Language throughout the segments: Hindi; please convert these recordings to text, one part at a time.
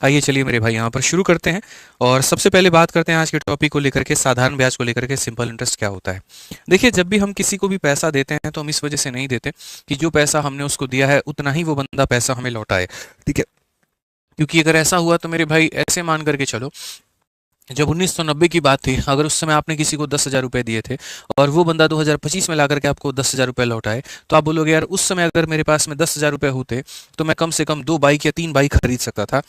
आइए चलिए मेरे भाई यहाँ पर शुरू करते हैं। और सबसे पहले बात करते हैं आज के टॉपिक को लेकर के, साधारण ब्याज को लेकर के, सिंपल इंटरेस्ट क्या होता है। देखिए, जब भी हम किसी को भी पैसा देते हैं तो हम इस वजह से नहीं देते कि जो पैसा हमने उसको दिया है उतना ही वो बंदा पैसा हमें लौटाए, ठीक है। क्योंकि अगर ऐसा हुआ तो मेरे भाई ऐसे मान करके चलो, जब 1990 की बात थी, अगर उस समय आपने किसी को 10,000 रुपए दिए थे और वो बंदा 2025 में ला करके आपको 10,000 रुपए लौटाए, तो आप बोलोगे यार उस समय अगर मेरे पास में 10,000 रुपए होते तो मैं कम से कम 2 बाइक या 3 बाइक खरीद सकता था।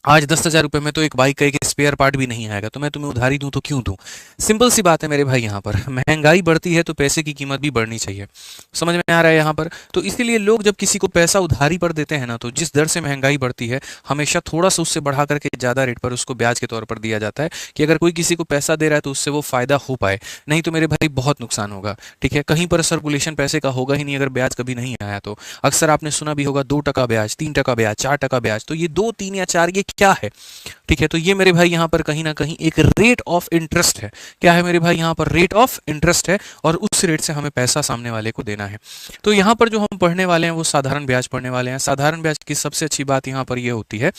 आज 10,000 रुपए में तो एक बाइक का एक स्पेयर पार्ट भी नहीं आएगा, तो मैं तुम्हें उधारी दूं तो क्यों दूं। सिंपल सी बात है मेरे भाई, यहाँ पर महंगाई बढ़ती है तो पैसे की कीमत भी बढ़नी चाहिए। समझ में आ रहा है यहाँ पर। तो इसीलिए लोग जब किसी को पैसा उधारी पर देते हैं ना, तो जिस दर से महंगाई बढ़ती है हमेशा थोड़ा सा उससे बढ़ा करके ज़्यादा रेट पर उसको ब्याज के तौर पर दिया जाता है, कि अगर कोई किसी को पैसा दे रहा है तो उससे वो फायदा हो पाए, नहीं तो मेरे भाई बहुत नुकसान होगा। ठीक है, कहीं पर सर्कुलेशन पैसे का होगा ही नहीं अगर ब्याज कभी नहीं आया तो। अक्सर आपने सुना भी होगा 2% ब्याज, 3% ब्याज, 4% ब्याज। तो ये 2, 3 या 4 ये क्या है, ठीक है। तो ये मेरे भाई यहाँ पर कहीं ना कहीं एक रेट ऑफ इंटरेस्ट है। क्या है मेरे भाई, यहाँ पर रेट ऑफ इंटरेस्ट है, और उस रेट से हमें पैसा सामने वाले को देना है। तो यहाँ पर जो हम पढ़ने वाले हैं वो साधारण ब्याज पढ़ने वाले हैं। साधारण ब्याज की सबसे अच्छी बात यहाँ पर ये होती है,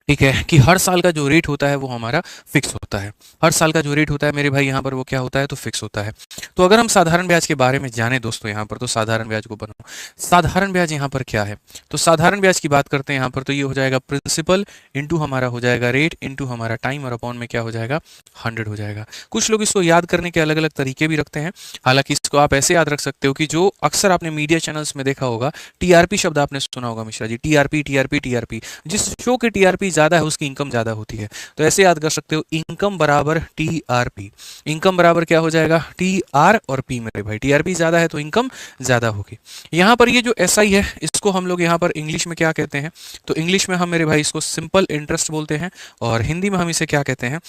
ठीक है, कि हर साल का जो रेट होता है वो हमारा फिक्स होता है। हर साल का जो रेट होता है मेरे भाई यहाँ पर वो क्या होता है, तो फिक्स होता है। तो अगर हम साधारण ब्याज के बारे में जाने दोस्तों यहाँ पर, तो साधारण ब्याज को बनाओ। साधारण ब्याज यहाँ पर क्या है, तो साधारण ब्याज की बात करते हैं यहाँ पर, तो ये हो जाएगा प्रिंसिपल इंटू हमारा हो जाएगा रेट इंटू हमारा टाइम, और अपॉन में क्या हो जाएगा, 100 हो जाएगा। कुछ लोग इसको याद करने के अलग अलग तरीके भी रखते हैं। हालांकि इसको आप ऐसे याद रख सकते हो कि जो अक्सर आपने मीडिया चैनल्स में देखा होगा, टीआरपी शब्द आपने सुना होगा Mishra ji, TRP TRP TRP. जिस शो की टीआरपी ज्यादा है उसकी इनकम ज्यादा होती है। तो ऐसे याद कर सकते हो, इनकम बराबर टीआरपी। इनकम बराबर क्या हो जाएगा, टी आर और पी। मेरे भाई टीआरपी ज्यादा है तो इनकम ज्यादा होगी। यहाँ पर ये जो एसआई है इसको हम लोग यहाँ पर इंग्लिश में क्या कहते हैं, तो इंग्लिश में हम मेरे भाई इसको सिंपल इंटरेस्ट बोलते हैं, और हिंदी में हम इसे क्या कहते हैं,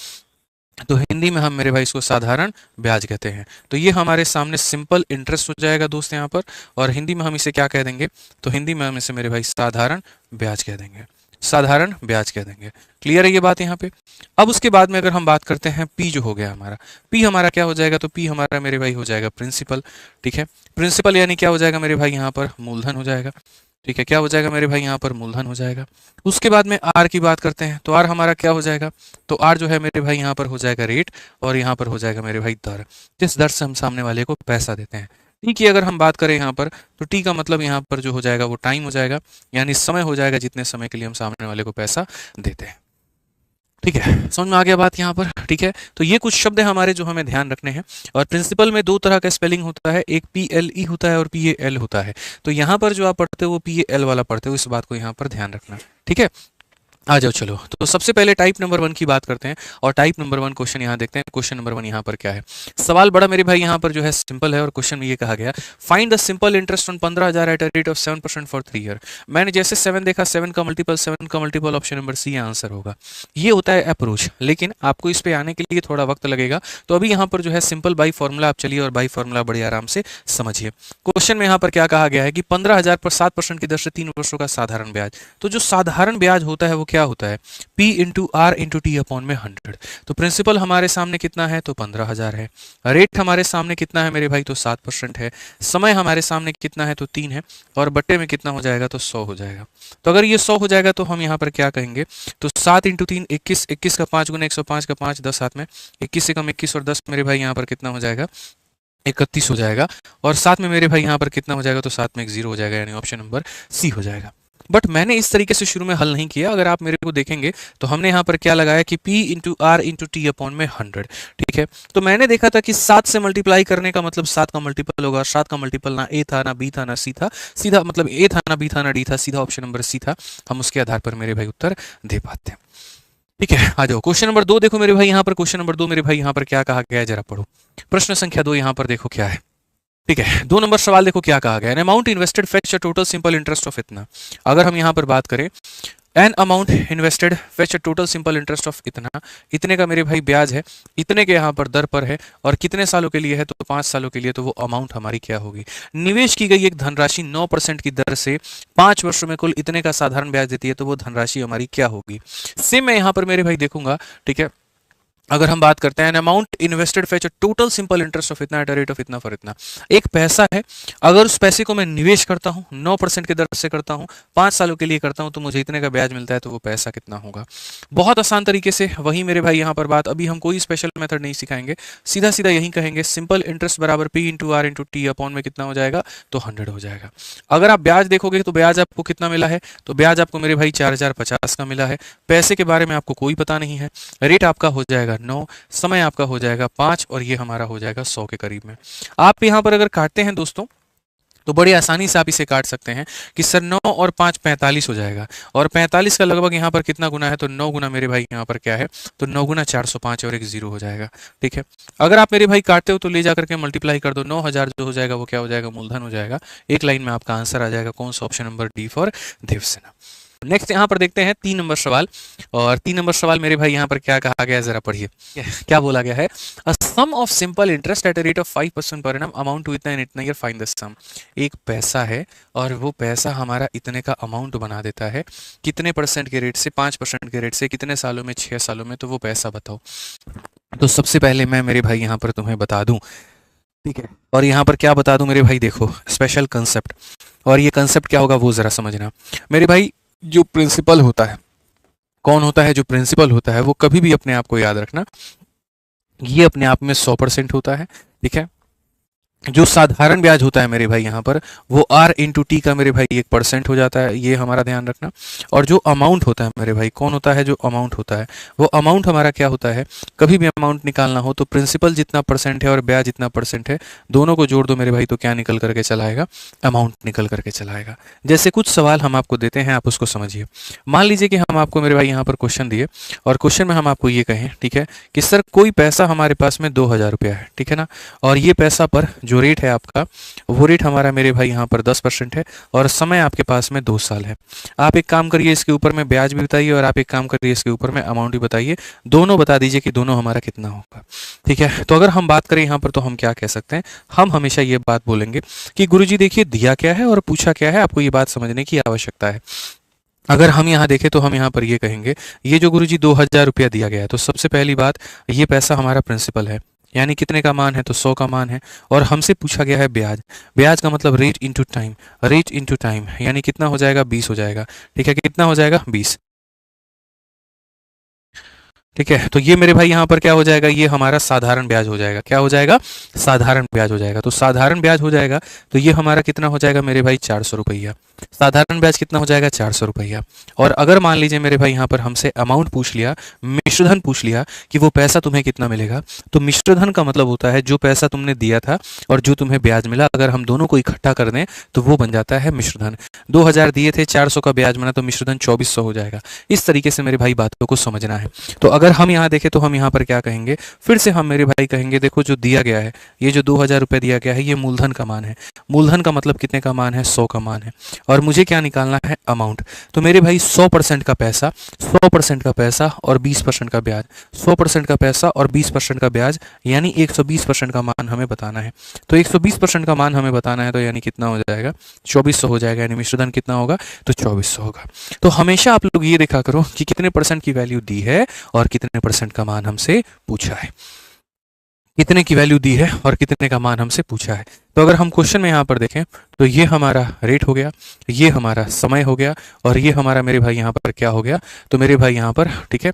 तो हिंदी में हम मेरे भाई इसको साधारण ब्याज कहते हैं। तो ये हमारे सामने सिंपल इंटरेस्ट हो जाएगा दोस्त यहाँ पर, और हिंदी में हम इसे क्या कह देंगे, तो हिंदी में हम इसे मेरे भाई साधारण ब्याज कह देंगे, साधारण ब्याज कह देंगे। क्लियर है ये बात यहाँ पे। अब उसके बाद में अगर हम बात करते हैं पी जो हो गया हमारा, पी हमारा क्या हो जाएगा, तो पी हमारा मेरे भाई हो जाएगा प्रिंसिपल। ठीक है, प्रिंसिपल यानी क्या हो जाएगा मेरे भाई, यहाँ पर मूलधन हो जाएगा। ठीक है, क्या हो जाएगा मेरे भाई, यहाँ पर मूलधन हो जाएगा। उसके बाद में आर की बात करते हैं, तो आर हमारा क्या हो जाएगा, तो आर जो है मेरे भाई यहाँ पर हो जाएगा रेट, और यहाँ पर हो जाएगा मेरे भाई दर, जिस दर से हम सामने वाले को पैसा देते हैं। टी की अगर हम बात करें यहाँ पर, तो टी का मतलब यहाँ पर जो हो जाएगा वो टाइम हो जाएगा, यानी समय हो जाएगा जितने समय के लिए हम सामने वाले को पैसा देते हैं। ठीक है, समझ में आ गया बात यहाँ पर। ठीक है, तो ये कुछ शब्द है हमारे जो हमें ध्यान रखने हैं। और प्रिंसिपल में 2 तरह का स्पेलिंग होता है, एक PLE होता है और PAL होता है। तो यहाँ पर जो आप पढ़ते हो वो PAL वाला पढ़ते हो, इस बात को यहाँ पर ध्यान रखना। ठीक है, आ जाओ चलो। तो सबसे पहले टाइप नंबर 1 की बात करते हैं, और टाइप नंबर 1 क्वेश्चन यहाँ देखते हैं। क्वेश्चन नंबर 1 यहाँ पर क्या है, सवाल बड़ा मेरे भाई यहाँ पर जो है सिंपल है, और क्वेश्चन में ये कहा गया, find the simple interest on 15,000 at a rate of 7% for 3 year. मैंने जैसे 7 देखा, 7 का मल्टीपल, 7 का मल्टीपल, ऑप्शन नंबर सी आंसर होगा। ये होता है अप्रोच, लेकिन आपको इस पे आने के लिए थोड़ा वक्त लगेगा। तो अभी यहाँ पर जो है सिंपल बाई फॉर्मूला आप चलिए, और बाई फॉर्मूला बड़े आराम से समझिए। क्वेश्चन में यहाँ पर क्या कहा गया है कि 15,000 पर 7% की दर से 3 वर्षों का साधारण ब्याज। तो जो साधारण ब्याज होता है वो क्या होता है, P into R into T upon में 100। तो प्रिंसिपल हमारे सामने कितना है, तो 15,000 है। रेट हमारे सामने कितना है मेरे भाई, तो 7% है। समय हमारे सामने कितना है, तो 3 है। और बट्टे में कितना हो जाएगा, तो 100 हो जाएगा। तो अगर ये 100 हो जाएगा तो हम यहाँ पर क्या कहेंगे, तो 7 इंटू 3 21, 21 का 5 गुना 105 का 5, 10 हाथ में 21 से कम 21 और 10 मेरे भाई यहाँ पर कितना हो जाएगा, 31 हो जाएगा। और साथ में मेरे भाई यहाँ पर कितना हो जाएगा, तो साथ में एक 0 हो जाएगा, यानी ऑप्शन नंबर सी हो जाएगा। बट मैंने इस तरीके से शुरू में हल नहीं किया। अगर आप मेरे को देखेंगे तो हमने यहाँ पर क्या लगाया कि P into R into T upon में 100। ठीक है, तो मैंने देखा था कि 7 से मल्टीप्लाई करने का मतलब 7 का मल्टीपल होगा। 7 का मल्टीपल ना A था, ना B था, ना C था। सीधा मतलब A था, ना B था, ना D था, सीधा ऑप्शन नंबर C था। हम उसके आधार पर मेरे भाई उत्तर दे पाते हैं। ठीक है, आ जाओ क्वेश्चन नंबर 2 देखो मेरे भाई यहाँ पर। क्वेश्चन नंबर 2 मेरे भाई यहाँ पर क्या कहा गया है, जरा पढ़ो। प्रश्न संख्या 2 यहाँ पर देखो क्या है। ठीक है, 2 नंबर सवाल देखो क्या कहा गया है, amount invested fetch a total simple interest of इतना। अगर हम यहाँ पर बात करें, an amount invested fetch a total simple interest of इतना, इतने का मेरे भाई ब्याज है, इतने के यहाँ पर दर पर है, और कितने सालों के लिए है, तो 5 सालों के लिए। तो वो अमाउंट हमारी क्या होगी, निवेश की गई एक धनराशि 9% की दर से 5 वर्षों में कुल इतने का साधारण ब्याज देती है, तो वो धनराशि हमारी क्या होगी। सेम मैं यहाँ पर मेरे भाई देखूंगा। ठीक है, अगर हम बात करते हैं amount invested fetch total simple interest of इतना एट रेट ऑफ इतना फॉर इतना। एक पैसा है, अगर उस पैसे को मैं निवेश करता हूँ 9% की दर से करता हूँ, 5 सालों के लिए करता हूँ, तो मुझे इतने का ब्याज मिलता है, तो वो पैसा कितना होगा। बहुत आसान तरीके से वही मेरे भाई यहाँ पर बात, अभी हम कोई स्पेशल मेथड नहीं सिखाएंगे, सीधा सीधा यही कहेंगे सिंपल इंटरेस्ट बराबर P into R into T upon में कितना हो जाएगा, तो 100 हो जाएगा। अगर आप ब्याज देखोगे तो ब्याज आपको कितना मिला है, तो ब्याज आपको मेरे भाई 4050 का मिला है। पैसे के बारे में आपको कोई पता नहीं है, रेट आपका हो जाएगा 9, समय आपका हो जाएगा 5 और ये हमारा हो जाएगा 100 के करीब में। आप यहाँ पर अगर काटते हैं दोस्तों तो बड़ी आसानी से आप इसे काट सकते हैं कि सर 9 और 5 45 हो जाएगा, और 45 का लगभग यहाँ पर कितना गुना है, तो 9 गुना मेरे भाई यहाँ पर क्या है, तो 9 गुना 405 और एक जीरो हो जाएगा। ठीक है, अगर आप मेरे भाई काटते हो तो ले जाकर के मल्टीप्लाई कर दो, 9000 जो हो जाएगा वो क्या हो जाएगा, मूलधन हो जाएगा। एक लाइन में आपका आंसर आ जाएगा, कौन सा, option number D for Devsena. Next यहाँ पर देखते हैं 3 नंबर सवाल, और 3 नंबर सवाल मेरे भाई यहाँ पर क्या कहा गया है, जरा पढ़िए क्या बोला गया है। A sum of simple interest at a rate of 5% per annum amount to इतना इतना ईयर, फाइंड द सम। एक पैसा है और वो पैसा हमारा इतने का अमाउंट बना देता है, कितने परसेंट के रेट से, 5% के रेट से, कितने सालों में, 6 सालों में, तो वो पैसा बताओ। तो सबसे पहले मैं मेरे भाई यहाँ पर तुम्हें बता दूं, ठीक है, और यहाँ पर क्या बता दूं मेरे भाई, देखो स्पेशल कंसेप्ट, और ये कंसेप्ट क्या होगा वो जरा समझना मेरे भाई। जो प्रिंसिपल होता है, कौन होता है, जो प्रिंसिपल होता है वो कभी भी अपने आप को याद रखना, ये अपने आप में 100% होता है। ठीक है, जो साधारण ब्याज होता है मेरे भाई यहाँ पर, वो आर इंटू टी का मेरे भाई 1% हो जाता है, ये हमारा ध्यान रखना। और जो अमाउंट होता है मेरे भाई, कौन होता है, जो अमाउंट होता है, वो अमाउंट हमारा क्या होता है, कभी भी अमाउंट निकालना हो तो प्रिंसिपल जितना परसेंट है और ब्याज जितना परसेंट है, दोनों को जोड़ दो मेरे भाई, तो क्या निकल करके चलाएगा, अमाउंट निकल करके चलाएगा। जैसे कुछ सवाल हम आपको देते हैं, आप उसको समझिए। मान लीजिए कि हम आपको मेरे भाई यहाँ पर क्वेश्चन दिए, और क्वेश्चन में हम आपको ये कहें, ठीक है, कि सर कोई पैसा हमारे पास में 2000 रुपया है, ठीक है ना, और ये पैसा पर जो रेट है आपका, वो रेट हमारा मेरे भाई यहाँ पर 10% है, और समय आपके पास में 2 साल है। आप एक काम करिए, इसके ऊपर में ब्याज भी बताइए, और आप एक काम करिए, इसके ऊपर में अमाउंट भी बताइए, दोनों बता दीजिए कि दोनों हमारा कितना होगा। ठीक है, तो अगर हम बात करें यहाँ पर, तो हम क्या कह सकते हैं, हम हमेशा ये बात बोलेंगे कि गुरुजी देखिए दिया क्या है और पूछा क्या है, आपको ये बात समझने की आवश्यकता है। अगर हम यहाँ देखें तो हम यहाँ पर ये कहेंगे, ये जो गुरुजी 2000 रुपया दिया गया है, तो सबसे पहली बात, ये पैसा हमारा प्रिंसिपल है, यानी कितने का मान है, तो 100 का मान है, और हमसे पूछा गया है ब्याज। ब्याज का मतलब rate into time, rate into time यानी कितना हो जाएगा, 20 हो जाएगा। ठीक है, कितना हो जाएगा, 20। ठीक है, तो ये मेरे भाई यहाँ पर क्या हो जाएगा, ये हमारा साधारण ब्याज हो जाएगा। क्या हो जाएगा, साधारण ब्याज हो जाएगा। तो साधारण ब्याज हो जाएगा, तो ये हमारा कितना हो जाएगा मेरे भाई, 400 रुपया। साधारण ब्याज कितना हो जाएगा, 400 रुपया। और अगर मान लीजिए मेरे भाई यहाँ पर हमसे अमाउंट पूछ लिया, मिश्रधन पूछ लिया, कि वो पैसा तुम्हें कितना मिलेगा, तो मिश्रधन का मतलब होता है जो पैसा तुमने दिया था और जो तुम्हें ब्याज मिला, अगर हम दोनों को इकट्ठा कर दें तो वो बन जाता है मिश्रधन। 2000 दिए थे, 400 का ब्याज बना, तो मिश्रधन 2400 हो जाएगा। इस तरीके से मेरे भाई बातों को समझना है। तो अगर हम यहाँ देखें तो हम यहाँ पर क्या कहेंगे, फिर से हम मेरे भाई कहेंगे, देखो जो दिया गया है, ये जो 2000 रुपये दिया गया है, ये मूलधन का मान है। मूलधन का मतलब कितने का मान है, 100 का मान है, और मुझे क्या निकालना है, अमाउंट। तो मेरे भाई 100% का पैसा, 100% का पैसा और 20% का ब्याज, 100% का पैसा और 20% का ब्याज, यानी 120% का मान हमें बताना है। तो 120% का मान हमें बताना है, तो यानी कितना हो जाएगा, 2400 हो जाएगा, यानी मिश्रधन कितना होगा, तो 2400 होगा। तो हमेशा आप लोग ये देखा करो कि कितने परसेंट की वैल्यू दी है और कितने परसेंट का मान हमसे पूछा है, कितने की वैल्यू दी है और कितने का मान हमसे पूछा है। तो अगर हम क्वेश्चन में यहाँ पर देखें तो ये हमारा रेट हो गया, ये हमारा समय हो गया, और ये हमारा मेरे भाई यहाँ पर क्या हो गया, तो मेरे भाई यहाँ पर, ठीक है,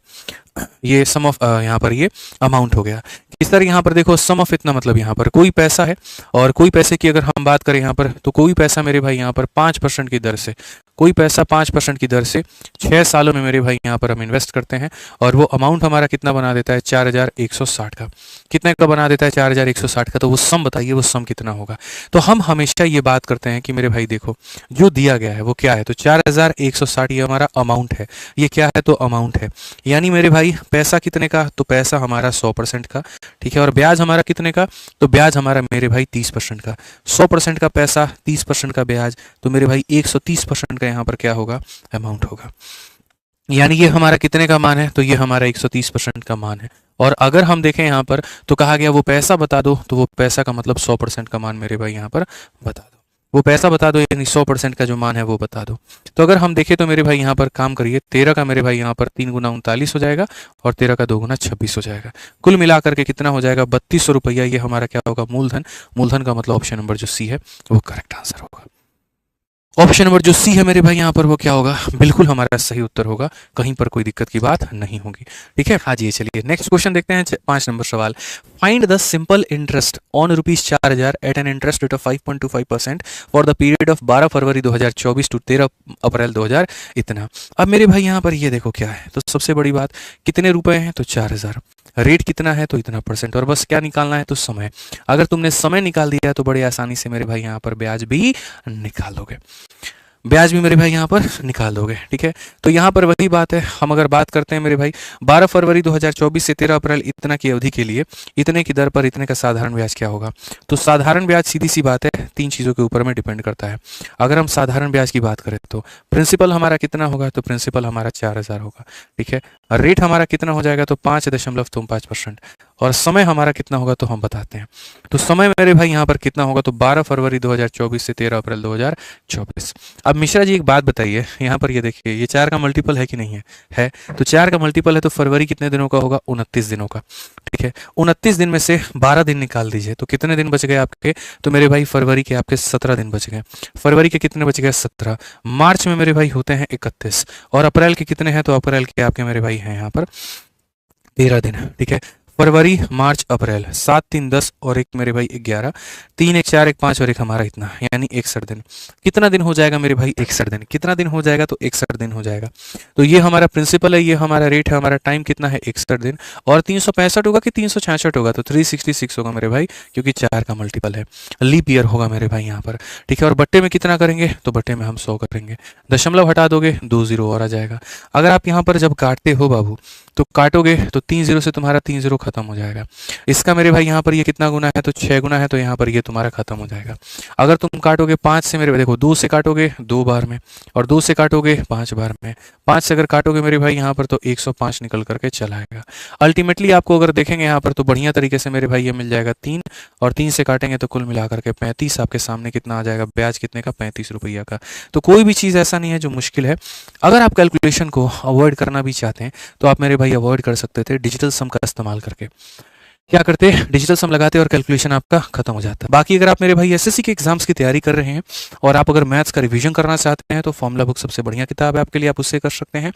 ये सम ऑफ, यहाँ पर ये अमाउंट हो गया। इस तरह यहाँ पर देखो, सम ऑफ इतना मतलब यहाँ पर कोई पैसा है, और कोई पैसे की अगर हम बात करें यहाँ पर, तो कोई पैसा मेरे भाई यहाँ पर 5% की दर से, कोई पैसा 5% की दर से 6 सालों में मेरे भाई यहाँ पर हम इन्वेस्ट करते हैं, और वो अमाउंट हमारा कितना बना देता है, 4160 का। कितने का बना देता है, 4160 का। तो वो सम बताइए, वो सम कितना होगा। तो हम हमेशा ये बात करते हैं कि मेरे भाई देखो, जो दिया गया है वो क्या है, तो 4160 ये हमारा अमाउंट है। ये क्या है, तो अमाउंट है, यानी मेरे भाई पैसा कितने का, तो पैसा हमारा 100% का, ठीक है, और ब्याज हमारा कितने का, तो ब्याज हमारा मेरे भाई 30% का। 100% का पैसा, 30% का ब्याज, तो मेरे भाई 130% का यहाँ पर क्या होगा, अमाउंट होगा। यानी ये हमारा कितने का मान है, तो ये हमारा 130% का मान है। और अगर हम देखें यहाँ पर, तो कहा गया वो पैसा बता दो, तो वो पैसा का मतलब 100% का मान मेरे भाई यहाँ पर बता दो। वो पैसा बता दो, यानी 100% का जो मान है वो बता दो। तो अगर हम देखें तो मेरे भाई यहाँ पर काम करिए, 13 का मेरे भाई यहाँ पर 3 गुना 39 हो जाएगा और 13 का 2 गुना 26 हो जाएगा। कुल मिलाकर के कितना हो जाएगा? 3200 रुपया। ये हमारा क्या होगा? मूलधन। मूलधन का मतलब ऑप्शन नंबर जो सी है वो करेक्ट आंसर होगा। ऑप्शन नंबर जो सी है मेरे भाई यहाँ पर वो क्या होगा? बिल्कुल हमारा सही उत्तर होगा, कहीं पर कोई दिक्कत की बात नहीं होगी। ठीक है, हाँ जी, चलिए नेक्स्ट क्वेश्चन देखते हैं। 5 नंबर सवाल। Find the simple interest on ₹4000 at an interest rate of 5.25% for the period of 12 February 2024 to 13 April 2000 इतना। अब मेरे भाई यहाँ पर ये देखो क्या है, तो सबसे बड़ी बात, कितने रुपए हैं? तो 4000। रेट कितना है? तो इतना परसेंट, और बस क्या निकालना है? तो समय। अगर तुमने समय निकाल दिया तो बड़ी आसानी से मेरे भाई यहाँ पर ब्याज भी निकाल दोगे, ब्याज भी मेरे भाई यहाँ पर निकाल दोगे। ठीक है, तो यहाँ पर वही बात है, हम अगर बात करते हैं मेरे भाई 12 फरवरी 2024 से 13 अप्रैल इतना की अवधि के लिए इतने की दर पर इतने का साधारण ब्याज क्या होगा? तो साधारण ब्याज सीधी सी बात है, 3 चीज़ों के ऊपर में डिपेंड करता है। अगर हम साधारण ब्याज की बात करें तो प्रिंसिपल हमारा कितना होगा? तो प्रिंसिपल हमारा 4000 होगा। ठीक है, रेट हमारा कितना हो जाएगा? तो 5.5%, और समय हमारा कितना होगा? तो हम बताते हैं। तो समय मेरे भाई यहाँ पर कितना होगा? तो 12 फरवरी 2024 से 13 अप्रैल 2024। अब मिश्रा जी एक बात बताइए, यहाँ पर ये देखिए, ये 4 का मल्टीपल है कि नहीं है? है। तो 4 का मल्टीपल है तो फरवरी कितने दिनों का होगा? 29 दिनों का। ठीक है, 29 दिन में से 12 दिन निकाल दीजिए, तो कितने दिन बच गए आपके? तो मेरे भाई फरवरी के आपके 17 दिन बच गए। फरवरी के कितने बच गए? 17। मार्च में मेरे भाई होते हैं 31, और अप्रैल के कितने हैं? तो अप्रैल के आपके मेरे भाई हैं यहाँ पर 13 दिन। ठीक है, फरवरी मार्च अप्रैल, 7 3 10 और एक मेरे भाई 11, 3 1 4 1 5 और एक हमारा इतना, यानी 61 दिन। कितना दिन हो जाएगा मेरे भाई? 61 दिन। कितना दिन हो जाएगा? तो 61 दिन हो जाएगा। तो ये हमारा प्रिंसिपल है, ये हमारा रेट है, हमारा टाइम कितना है? 61 दिन। और 365 होगा कि 366 होगा? तो 366 होगा मेरे भाई, क्योंकि 4 का मल्टीपल है, लीप ईयर होगा मेरे भाई यहाँ पर। ठीक है, और बट्टे में कितना करेंगे? तो बट्टे में हम 100 करेंगे। दशमलव हटा दोगे 2 जीरो और आ जाएगा। अगर आप यहाँ पर जब काटते हो बाबू तो काटोगे तो 3 जीरो से तुम्हारा 3 जीरो खत्म हो जाएगा। इसका मेरे भाई यहाँ पर ये कितना गुना है? तो 6 गुना है, तो यहाँ पर ये तुम्हारा खत्म हो जाएगा। अगर तुम काटोगे 5 से मेरे भाई, देखो 2 से काटोगे 2 बार में, और 2 से काटोगे 5 बार में, 5 से अगर काटोगे मेरे भाई यहाँ पर तो 105 निकल करके चला आएगा। अल्टीमेटली आपको अगर देखेंगे यहाँ पर तो बढ़िया तरीके से मेरे भाई ये मिल जाएगा 3, और 3 से काटेंगे तो कुल मिलाकर के 35 आपके सामने कितना आ जाएगा? ब्याज कितने का? 35 रुपया का। तो कोई भी चीज़ ऐसा नहीं है जो मुश्किल है। अगर आप कैलकुलेशन को अवॉइड करना भी चाहते हैं तो आप मेरे भाई अवॉइड कर सकते थे डिजिटल सम का इस्तेमाल करके। क्या करते हैं? डिजिटल सम लगाते और कैलकुलेशन आपका खत्म हो जाता है। बाकी अगर आप मेरे भाई एसएससी के एग्जाम्स की तैयारी कर रहे हैं और आप अगर मैथ्स का रिवीजन करना चाहते हैं तो फॉर्मूला बुक सबसे बढ़िया किताब है आपके लिए, आप उससे कर सकते हैं।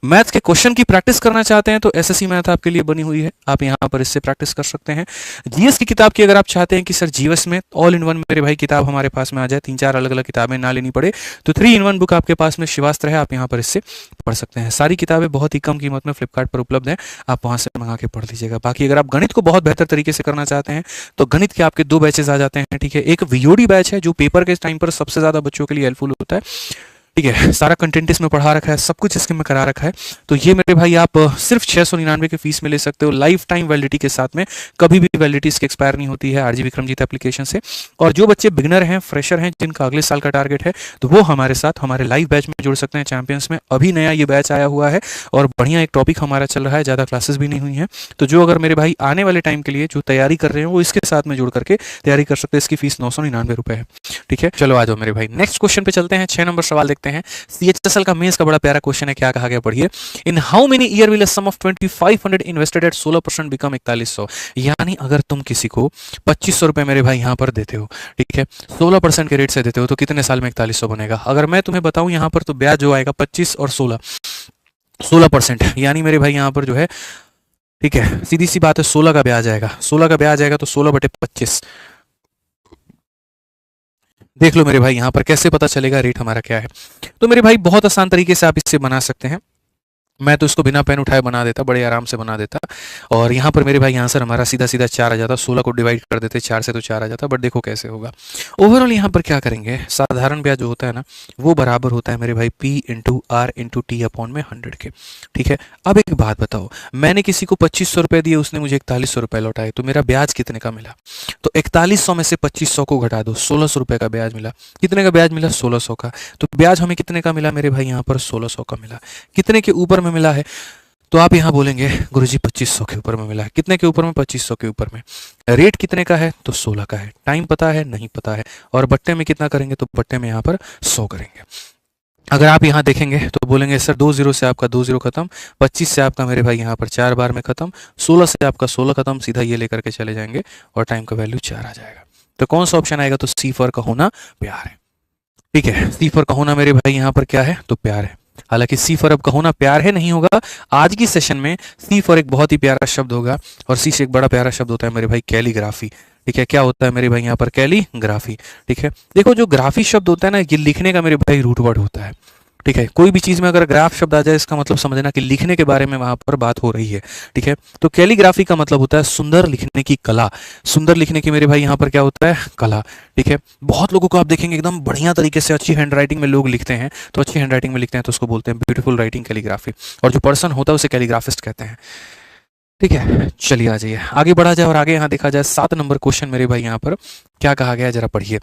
मैथ्स के क्वेश्चन की प्रैक्टिस करना चाहते हैं तो एसएससी मैथ आपके लिए बनी हुई है, आप यहाँ पर इससे प्रैक्टिस कर सकते हैं। जीएस की किताब की अगर आप चाहते हैं कि सर जीएस में ऑल इन वन मेरे भाई किताब हमारे पास में आ जाए, 3-4 अलग अलग किताबें ना लेनी पड़े, तो 3-in-1 बुक आपके पास में शिवास्त्र है, आप यहाँ पर इससे पढ़ सकते हैं। सारी किताबें बहुत ही कम कीमत में फ्लिपकार्ट पर उपलब्ध है, आप वहाँ से मंगा के पढ़ लीजिएगा। बाकी अगर आप गणित को बहुत बेहतर तरीके से करना चाहते हैं तो गणित के आपके 2 बैचेस आ जाते हैं। ठीक है, एक वीओडी बैच है जो पेपर के टाइम पर सबसे ज्यादा बच्चों के लिए हेल्पफुल होता है। ठीक है, सारा कंटेंट इसमें पढ़ा रखा है, सब कुछ इसके में करा रखा है। तो ये मेरे भाई आप सिर्फ 699 के फीस में ले सकते हो, लाइफ टाइम वैलिडिटी के साथ में, कभी भी वैलिडिटी इसकी एक्सपायर नहीं होती है आरजी विक्रमजीत एप्लीकेशन से। और जो बच्चे बिगनर हैं, फ्रेशर हैं, जिनका अगले साल का टारगेट है, तो वो हमारे साथ हमारे लाइव बैच में जुड़ सकते हैं चैंपियंस में। अभी नया ये बैच आया हुआ है और बढ़िया एक टॉपिक हमारा चल रहा है, ज़्यादा क्लासेस भी नहीं हुई हैं। तो जो अगर मेरे भाई आने वाले टाइम के लिए जो तैयारी कर रहे हैं वो इसके साथ में जुड़ करके तैयारी कर सकते हैं। इसकी फीस 999 रुपये है। ठीक है, चलो आ जाओ मेरे भाई, नेक्स्ट क्वेश्चन पे चलते हैं। 6 नंबर सवाल देखते हैं। CHSL का मेंस का बड़ा प्यारा क्वेश्चन है, क्या कहा गया पढ़िए। In how many year will a sum of 2500 invested at 16% become 4100। यानी अगर तुम किसी को 2500 रुपए मेरे भाई यहाँ पर देते हो, ठीक है, 16% के रेट से देते हो, तो कितने साल में 4100 बनेगा? अगर मैं तुम्हें बताऊं यहाँ पर तो ब्याज जो आएगा 25 और 16% यानी मेरे भाई यहाँ पर जो है, ठीक है, सीधी सी बात है, 16 का ब्याज आएगा। 16 का ब्याज आएगा तो 16/25। देख लो मेरे भाई यहाँ पर कैसे पता चलेगा रेट हमारा क्या है। तो मेरे भाई बहुत आसान तरीके से आप इससे बना सकते हैं। मैं तो इसको बिना पेन उठाए बना देता, बड़े आराम से बना देता। और यहाँ पर मेरे भाई आंसर हमारा सीधा सीधा 4 आ जाता। 16 को डिवाइड कर देते 4 से तो 4 आ जाता। बट देखो कैसे होगा। ओवरऑल यहाँ पर क्या करेंगे, साधारण ब्याज जो होता है ना वो बराबर होता है मेरे भाई P into R into T upon में 100 के। ठीक है, अब एक बात बताओ, मैंने किसी को 2500 रुपये दिए, उसने मुझे 4100 रुपये लौटाए, तो मेरा ब्याज कितने का मिला? तो 4100 में से 2500 को घटा दो, 1600 रुपये का ब्याज मिला। कितने का ब्याज मिला? 1600 का। तो ब्याज हमें कितने का मिला मेरे भाई यहाँ पर? 1600 का मिला। कितने के ऊपर में मिला है? तो आप यहाँ बोलेंगे गुरुजी 2500 के ऊपर में मिला है। कितने के ऊपर में? 2500 के ऊपर में। रेट कितने का है? तो 16 का है। टाइम पता है? नहीं पता है। और बट्टे में कितना करेंगे? तो बट्टे में यहाँ पर 100 करेंगे। अगर आप यहाँ देखेंगे तो बोलेंगे सर 20 से आपका 20 खत्म, 25 से आपका मेरे भाई यहाँ पर 4 बार में खत्म, 16 से आपका 16 खत्म, सीधा ये लेकर के चले जाएंगे और टाइम का वैल्यू 4 आ जाएगा। तो कौन सा ऑप्शन आएगा? तो सी फॉर का होना प्यार है। ठीक है, सी फॉर का होना मेरे भाई यहाँ पर क्या है? तो प्यार है। हालांकि सी फॉर अब का होना प्यार है नहीं होगा। आज की सेशन में सी फॉर एक बहुत ही प्यारा शब्द होगा और सी से एक बड़ा प्यारा शब्द होता है मेरे भाई कैलीग्राफी। ठीक है, क्या होता है मेरे भाई यहाँ पर? कैलीग्राफी। ठीक है, देखो जो ग्राफी शब्द होता है ना, ये लिखने का मेरे भाई रूट वर्ड होता है। ठीक है, कोई भी चीज में अगर ग्राफ शब्द आ जाए इसका मतलब समझना कि लिखने के बारे में वहां पर बात हो रही है। ठीक है, तो कैलीग्राफी का मतलब होता है सुंदर लिखने की कला। सुंदर लिखने की मेरे भाई यहाँ पर क्या होता है? कला। ठीक है, बहुत लोगों को आप देखेंगे एकदम बढ़िया तरीके से अच्छी हैंड राइटिंग में लोग लिखते हैं, तो अच्छी हैंड राइटिंग में लिखते हैं तो उसको बोलते हैं ब्यूटीफुल राइटिंग कैलीग्राफी, और जो पर्सन होता है उसे कैलीग्राफिस्ट कहते हैं। ठीक है, चलिए आ जाइए आगे बढ़ा जाए और आगे यहाँ देखा जाए 7 नंबर क्वेश्चन मेरे भाई यहाँ पर क्या कहा गया है, जरा पढ़िए।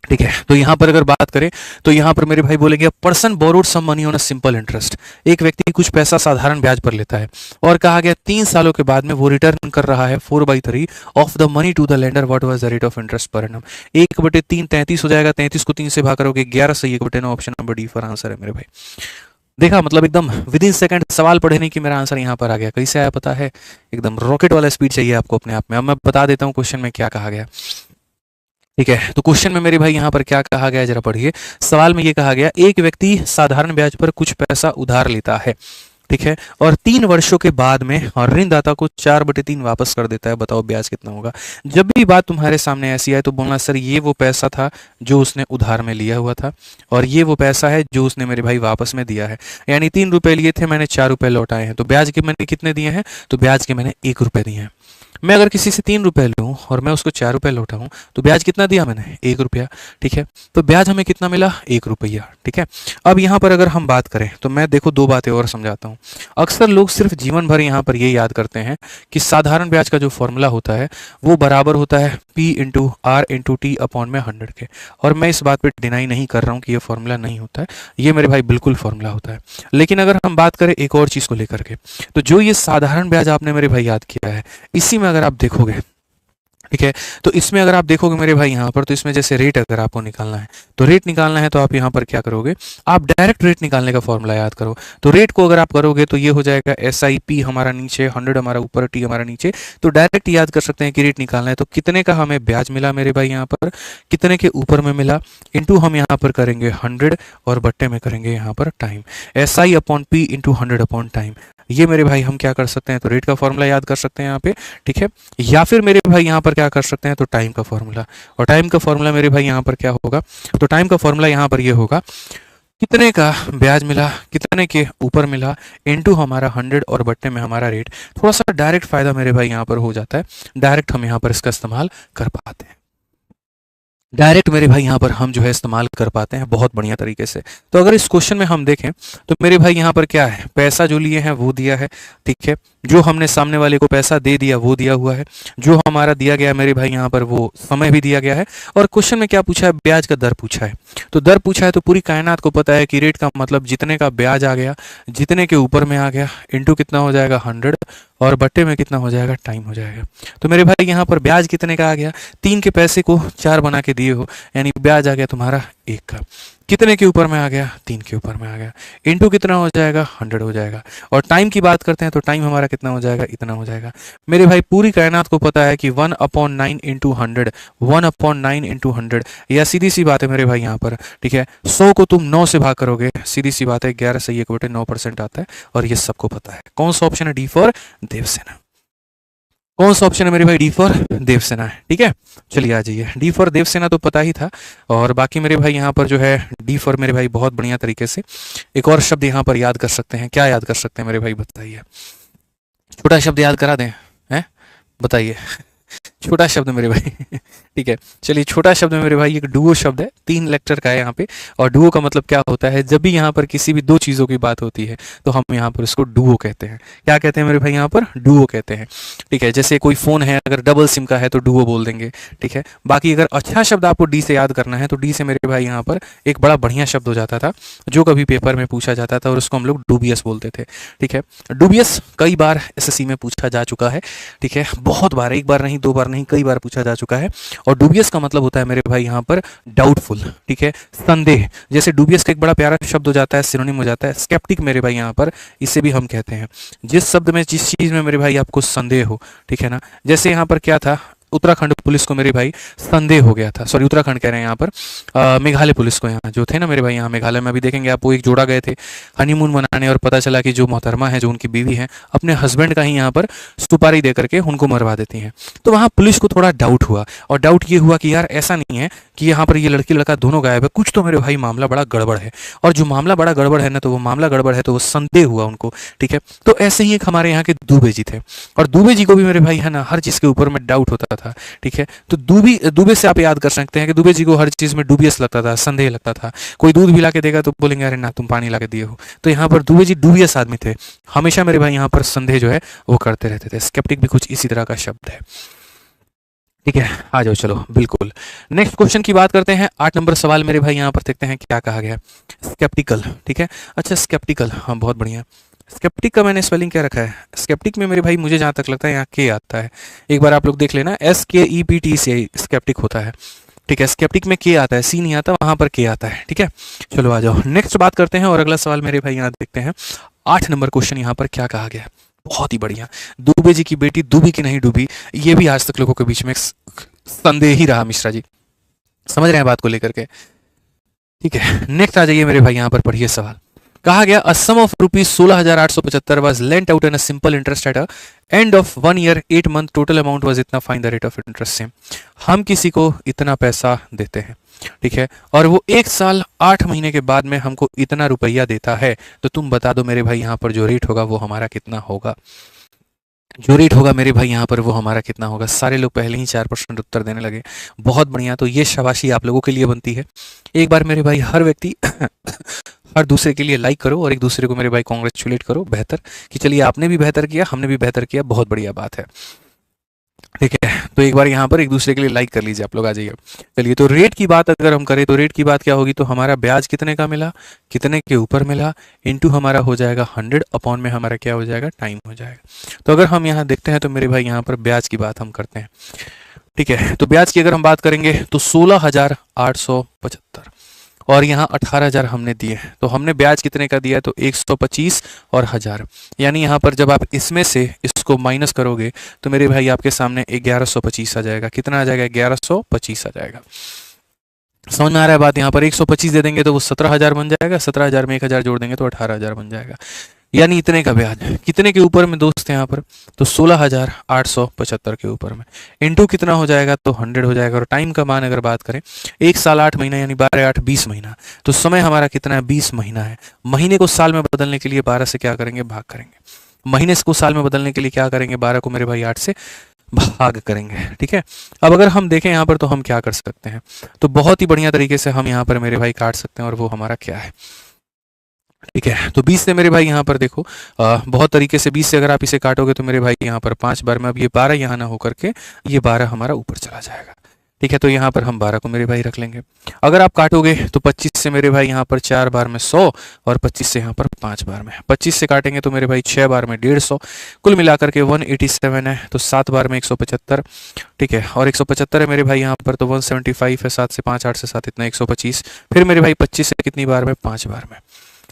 ठीक है, तो यहाँ पर अगर बात करें तो यहाँ पर मेरे भाई बोलेंगे person borrowed some money on a simple interest. एक व्यक्ति कुछ पैसा साधारण ब्याज पर लेता है और कहा गया 3 सालों के बाद में वो रिटर्न कर रहा है 4/3 of the money to the lender. What was the rate of interest per annum? 1/3 33 हो जाएगा। 33 को 3 से भाग करोगे 11 से 1/9। Option number D for answer है मेरे भाई। देखा, मतलब एकदम विद इन सेकंड सवाल पढ़ने की मेरा आंसर यहाँ पर आ गया। कैसे आया पता है? एकदम रॉकेट वाला स्पीड चाहिए आपको अपने आप में। अब मैं बता देता हूँ क्वेश्चन में क्या कहा गया। ठीक है, तो क्वेश्चन में मेरे भाई यहाँ पर क्या कहा गया, जरा पढ़िए। सवाल में ये कहा गया एक व्यक्ति साधारण ब्याज पर कुछ पैसा उधार लेता है। ठीक है, और 3 वर्षों के बाद में और ऋणदाता को 4/3 वापस कर देता है। बताओ ब्याज कितना होगा? जब भी बात तुम्हारे सामने ऐसी आए तो बोलना सर ये वो पैसा था जो उसने उधार में लिया हुआ था और ये वो पैसा है जो उसने मेरे भाई वापस में दिया है। यानी 3 रुपए लिए थे, मैंने 4 रुपए लौटाए हैं। तो ब्याज के मैंने कितने दिए हैं? तो ब्याज के मैंने 1 रुपए दिए हैं। मैं अगर किसी से 3 रुपए लूँ और मैं उसको 4 रुपए लौटाऊं तो ब्याज कितना दिया मैंने? 1 रुपया। ठीक है, तो ब्याज हमें कितना मिला? 1 रुपया। ठीक है, अब यहाँ पर अगर हम बात करें तो मैं देखो 2 बातें और समझाता हूँ। अक्सर लोग सिर्फ जीवन भर यहाँ पर ये याद करते हैं कि साधारण ब्याज का जो फॉर्मूला होता है वो बराबर होता है P/R/T/100 के। और मैं इस बात पर डिनाई नहीं कर रहा हूँ कि ये फॉर्मूला नहीं होता है, ये मेरे भाई बिल्कुल फॉर्मूला होता है। लेकिन अगर हम बात करें एक और चीज़ को लेकर के, तो जो ये साधारण ब्याज आपने मेरे भाई याद किया है, इसी में अगर आप देखोगे, ठीक है, तो इसमें अगर आप देखोगे मेरे भाई यहाँ पर, तो इसमें जैसे रेट अगर आपको निकालना है तो रेट निकालना है तो आप यहाँ पर क्या करोगे? आप डायरेक्ट रेट निकालने का फॉर्मूला याद करो। तो रेट को अगर आप करोगे तो ये हो जाएगा SIP हमारा नीचे, 100 हमारा ऊपर, T हमारा नीचे। तो डायरेक्ट याद कर सकते हैं कि रेट निकालना है तो कितने का हमें ब्याज मिला मेरे भाई यहाँ पर, कितने के ऊपर में मिला, इंटू हम यहाँ पर करेंगे 100 और बट्टे में करेंगे यहाँ पर टाइम। SI/P into 100 time. ये मेरे भाई हम क्या कर सकते हैं? तो रेट का फॉर्मूला याद कर सकते हैं यहाँ पे। ठीक है, या फिर मेरे भाई यहाँ पर क्या कर सकते हैं? तो टाइम का फॉर्मूला। और टाइम का फॉर्मूला मेरे भाई यहाँ पर क्या होगा? तो टाइम का फॉर्मूला यहाँ पर ये होगा कितने का ब्याज मिला, कितने के ऊपर मिला, इनटू हमारा 100 और बट्टे में हमारा रेट। थोड़ा सा डायरेक्ट फायदा मेरे भाई यहाँ पर हो जाता है, डायरेक्ट हम यहाँ पर इसका इस्तेमाल कर पाते हैं। डायरेक्ट मेरे भाई यहाँ पर हम जो है इस्तेमाल कर पाते हैं बहुत बढ़िया तरीके से। तो अगर इस क्वेश्चन में हम देखें तो मेरे भाई यहाँ पर क्या है? पैसा जो लिए हैं वो दिया है। ठीक है, जो हमने सामने वाले को पैसा दे दिया वो दिया हुआ है। जो हमारा दिया गया मेरे भाई यहाँ पर वो समय भी दिया गया है। और क्वेश्चन में क्या पूछा है? ब्याज का दर पूछा है। तो दर पूछा है तो पूरी कायनात को पता है कि रेट का मतलब जितने का ब्याज आ गया, जितने के ऊपर में आ गया, इंटू कितना हो जाएगा? 100 और बट्टे में कितना हो जाएगा? टाइम हो जाएगा। तो मेरे भाई यहाँ पर ब्याज कितने का आ गया? 3 के पैसे को 4 बना के दिए हो, यानी ब्याज आ गया तुम्हारा 1 का। कितने के ऊपर में आ गया? 3 के ऊपर में आ गया। इंटू कितना हो जाएगा? 100 हो जाएगा। और टाइम की बात करते हैं तो टाइम हमारा कितना हो जाएगा? इतना हो जाएगा। मेरे भाई पूरी कायनात को पता है कि 1/9 इंटू 100, 1/9 इंटू 100, या सीधी सी बात है मेरे भाई यहाँ पर। ठीक है, 100 को तुम 9 से भाग करोगे, सीधी सी बात है 11 से 1/9% आता है और ये सबको पता है। कौन सा ऑप्शन है? D for Devsena. कौन सा ऑप्शन है मेरे भाई? डी फॉर देवसेना है। ठीक है, चलिए आ जाइए। डी फॉर देवसेना तो पता ही था, और बाकी मेरे भाई यहाँ पर जो है डी फॉर मेरे भाई बहुत बढ़िया तरीके से एक और शब्द यहाँ पर याद कर सकते हैं। क्या याद कर सकते हैं मेरे भाई? बताइए, छोटा शब्द याद करा दें हैं? बताइए, छोटा शब्द मेरे भाई ठीक है, चलिए छोटा शब्द मेरे भाई एक डुओ शब्द है, 3 लेक्टर का है यहाँ पे। और डुओ का मतलब क्या होता है, जब भी यहाँ पर किसी भी दो चीज़ों की बात होती है तो हम यहाँ पर उसको डुओ कहते हैं। क्या कहते हैं मेरे भाई, यहाँ पर डुओ कहते हैं। ठीक है, जैसे कोई फ़ोन है अगर डबल सिम का है तो डुओ बोल देंगे। ठीक है, बाकी अगर अच्छा शब्द आपको डी से याद करना है तो डी से मेरे भाई यहाँ पर एक बड़ा बढ़िया शब्द हो जाता था जो कभी पेपर में पूछा जाता था और उसको हम लोग डूबियस बोलते थे। ठीक है, डूबियस कई बार एसएससी में पूछा जा चुका है। ठीक है, बहुत बार, एक बार नहीं, 2 बार नहीं, कई बार पूछा जा चुका है। और डूबियस का मतलब होता है मेरे भाई यहाँ पर डाउटफुल। ठीक है, संदेह। जैसे डूबियस का एक बड़ा प्यारा शब्द हो जाता है, सिनोनिम हो जाता है स्केप्टिक मेरे भाई यहाँ पर, इसे भी हम कहते हैं जिस शब्द में, जिस चीज़ में मेरे भाई आपको संदेह हो। ठीक है ना, जैसे यहाँ पर क्या था, उत्तराखंड पुलिस को मेरे भाई संदेह हो गया था, सॉरी उत्तराखंड कह रहे हैं यहाँ पर, मेघालय पुलिस को, यहाँ जो थे ना मेरे भाई, यहाँ मेघालय में अभी देखेंगे आप, वो एक जोड़ा गए थे हनीमून मनाने और पता चला कि जो मोहतरमा है, जो उनकी बीवी है, अपने हस्बैंड का ही यहाँ पर सुपारी दे करके उनको मरवा देती हैं। तो वहाँ पुलिस को थोड़ा डाउट हुआ, और डाउट ये हुआ कि यार ऐसा नहीं है कि यहाँ पर ये लड़की लड़का दोनों गायब है, कुछ तो मेरे भाई मामला बड़ा गड़बड़ है। और जो मामला बड़ा गड़बड़ है ना, तो वो मामला गड़बड़ है तो वो संदेह हुआ उनको। ठीक है, तो ऐसे ही एक हमारे यहाँ के दुबे जी थे, और दुबे जी को भी मेरे भाई है ना हर चीज़ के ऊपर में डाउट होता था। ठीक है, तो दुबे से आप याद कर सकते हैं कि दुबे जी को हर चीज़ में डूबियस लगता था, संदेह लगता था। कोई दूध भी ला के देगा तो बोलेंगे अरे ना तुम पानी ला के दिए हो। तो यहाँ पर दुबे जी डूबियस आदमी थे, हमेशा मेरे भाई यहाँ पर संदेह जो है वो करते रहते थे। स्केप्टिक भी कुछ इसी तरह का शब्द है। ठीक है, आ जाओ चलो बिल्कुल नेक्स्ट क्वेश्चन की बात करते हैं। 8 नंबर सवाल मेरे भाई यहाँ पर देखते हैं क्या कहा गया। स्केप्टिकल। ठीक है, अच्छा स्केप्टिकल, हाँ बहुत बढ़िया। स्केप्टिक का मैंने स्पेलिंग क्या रखा है, स्केप्टिक में मेरे भाई मुझे जहाँ तक लगता है यहाँ के आता है। एक बार आप लोग देख लेना, SKEPT से स्केप्टिक होता है। ठीक है, स्केप्टिक में के आता है, सी नहीं आता, वहाँ पर के आता है। ठीक है, चलो आ जाओ नेक्स्ट बात करते हैं। और अगला सवाल मेरे भाई यहाँ देखते हैं 8 नंबर क्वेश्चन यहाँ पर क्या कहा गया है। बहुत ही बढ़िया, दुबे जी की बेटी डूबी कि नहीं डूबी, ये भी आज तक लोगों के बीच में संदेह ही रहा। मिश्रा जी समझ रहे हैं बात को लेकर के। ठीक है, नेक्स्ट आ जाइए मेरे भाई, यहाँ पर पढ़िए सवाल। कहा गया a sum of rupees 16,875 was lent out in a simple interest at a end of 1 year 8 month, total amount was इतना, find the rate of interest same. हम किसी को इतना पैसा देते हैं, ठीक है, और वो 1 साल 8 महीने के बाद में हमको इतना रुपया देता है, तो तुम बता दो मेरे भाई यहाँ पर जो रेट होगा वो हमारा कितना होगा। जो रेट होगा मेरे भाई यहाँ पर वो हमारा कितना होगा। सारे लोग पहले ही 4% उत्तर देने लगे, बहुत बढ़िया। तो ये शाबाशी आप लोगों के लिए बनती है। एक बार मेरे भाई हर व्यक्ति हर दूसरे के लिए लाइक करो और एक दूसरे को मेरे भाई कॉन्ग्रेचुलेट करो। बेहतर कि चलिए आपने भी बेहतर किया, हमने भी बेहतर किया, बहुत बढ़िया बात है। ठीक है, तो एक बार यहाँ पर एक दूसरे के लिए लाइक कर लीजिए आप लोग, आ जाइए। चलिए, तो रेट की बात अगर हम करें तो रेट की बात क्या होगी, तो हमारा ब्याज कितने का मिला, कितने के ऊपर मिला, इनटू हमारा हो जाएगा 100, अपॉन में हमारा क्या हो जाएगा, टाइम हो जाएगा। तो अगर हम यहाँ देखते हैं तो मेरे भाई यहाँ पर ब्याज की बात हम करते हैं। ठीक है, तो ब्याज की अगर हम बात करेंगे तो 16,875 और यहाँ 18,000 हमने दिए, तो हमने ब्याज कितने का दिया है, तो 125 और 1000, यानी यहाँ पर जब आप इसमें से इसको माइनस करोगे तो मेरे भाई आपके सामने 1125 आ जाएगा। कितना आ जाएगा, 1125 आ जाएगा। समझ में आ रहा है बात। यहाँ पर 125 दे देंगे तो वो 17,000 बन जाएगा, 17,000 में 1,000 जोड़ देंगे तो 18,000 बन जाएगा, यानी इतने का ब्याज। कितने के ऊपर में दोस्त यहाँ पर, तो 16,875 के ऊपर में, इनटू कितना हो जाएगा, तो 100 हो जाएगा। और टाइम का मान अगर बात करें, 1 साल 8 महीना यानी 12 8 20 महीना, तो समय हमारा कितना है, 20 महीना है। महीने को साल में बदलने के लिए 12 से क्या करेंगे, भाग करेंगे। महीने को साल में बदलने के लिए क्या करेंगे, 12 को मेरे भाई 8 से भाग करेंगे। ठीक है, अब अगर हम देखें यहाँ पर तो हम क्या कर सकते हैं, तो बहुत ही बढ़िया तरीके से हम यहाँ पर मेरे भाई काट सकते हैं, और वो हमारा क्या है। ठीक है, तो 20 से मेरे भाई यहाँ पर देखो बहुत तरीके से 20 से अगर आप इसे काटोगे तो मेरे भाई यहाँ पर 5 बार में, अब ये 12 यहाँ ना होकर के ये 12 हमारा ऊपर चला जाएगा। ठीक है, तो यहाँ पर हम 12 को मेरे भाई रख लेंगे। अगर आप काटोगे तो 25 से मेरे भाई यहाँ पर 4 बार में 100 और 25 से यहाँ पर 5 बार में, 25 से काटेंगे तो मेरे भाई 6 बार में 150, कुल मिलाकर के 187 है, तो 7 बार में 175। ठीक है, और 175 है मेरे भाई यहाँ पर, तो 175 है, 7 से 5 8 से 7 इतना 125, फिर मेरे भाई 25 से कितनी बार में, 5 बार में।